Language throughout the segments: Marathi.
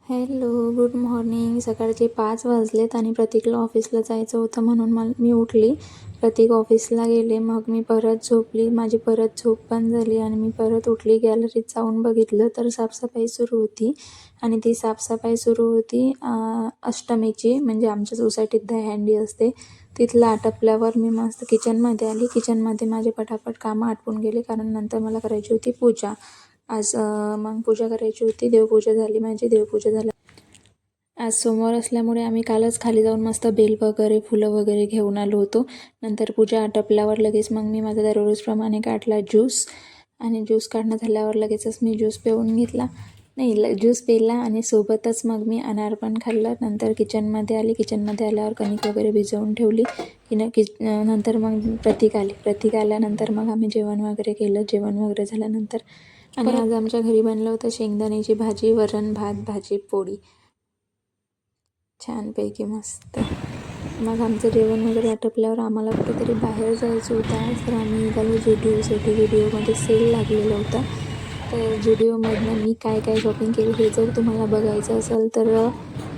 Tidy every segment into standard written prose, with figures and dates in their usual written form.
Hello, good morning. सकाळचे 5 वाजलेत आणि प्रतीकला ऑफिसला जायचं होतं म्हणून मी उठली. प्रतीक ऑफिसला गेले. मग मी परत झोपली. माझी परत झोप पण झाली आणि मी परत उठली. गॅलरीत जाऊन बघितलं तर साफसफाई सुरू होती आणि ती साफसफाई सुरू होती अष्टमीची, म्हणजे आमच्या सोसायटीत दहीहंडी असते. तिथलं आटपल्यावर मी मस्त किचनमध्ये आली. किचनमध्ये माझे पटापट कामं आटपून गेले, कारण नंतर मला करायची होती पूजा. आज मग पूजा करायची होती. देवपूजा झाली माझी. देवपूजा झाली. आज सोमवार असल्यामुळे आम्ही कालच खाली जाऊन मस्त बेल वगैरे, फुलं वगैरे घेऊन आलो होतो. नंतर पूजा आटपल्यावर लगेच मग मी माझा दररोजप्रमाणे काढला ज्यूस आणि ज्यूस काढणं झाल्यावर लगेचच मी ज्यूस पिऊन घेतला. ज्यूस पिला आणि सोबतच मग मी अनार पण खाल्लं. नंतर किचनमध्ये आली. किचनमध्ये आल्यावर कणिक वगैरे भिजवून ठेवली नंतर मग प्रतीक आल्यानंतर मग आम्ही जेवण वगैरे केलं. जेवण वगैरे झाल्यानंतर आणि आज आमच्या घरी बनलं होतं शेंगदाण्याची भाजी, वरण, भात, भाजी, पोळी. छानपैकी मस्त. मग आमचं जेवण वगैरे आटपल्यावर आम्हाला कुठेतरी बाहेर जायचं होतं आज, तर आम्ही निघालो जुडिओसाठी. जुडिओमध्ये सेल लागलेलं होतं. तर जुडिओमधनं मी काय काय शॉपिंग केली हे जर तुम्हाला बघायचं असेल तर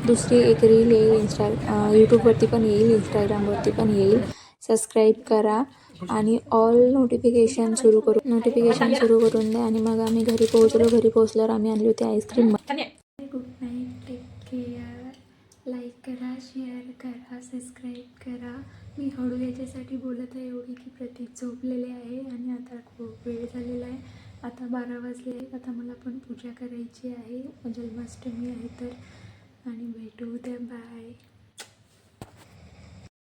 दुसरी एक रील येईल यूट्यूबवरती पण येईल, इंस्टाग्रामवरती पण येईल. सबस्क्राईब करा आणि ऑल नोटिफिकेशन सुरू करून द्या. आणि मग आम्ही घरी पोहोचल्यावर आम्ही आणली होती ice cream. Good night, take care. Like करा, शेअर करा, सबस्क्राईब करा. मी हळू याच्यासाठी बोलत आहे एवढी की प्रतीक झोपलेले आहे आणि आता खूप वेळ झालेला आहे. आता 12 वाजले. आता मला पण पूजा करायची आहे. जन्माष्टमी आहे तर. आणि भेटू उद्या. बाय.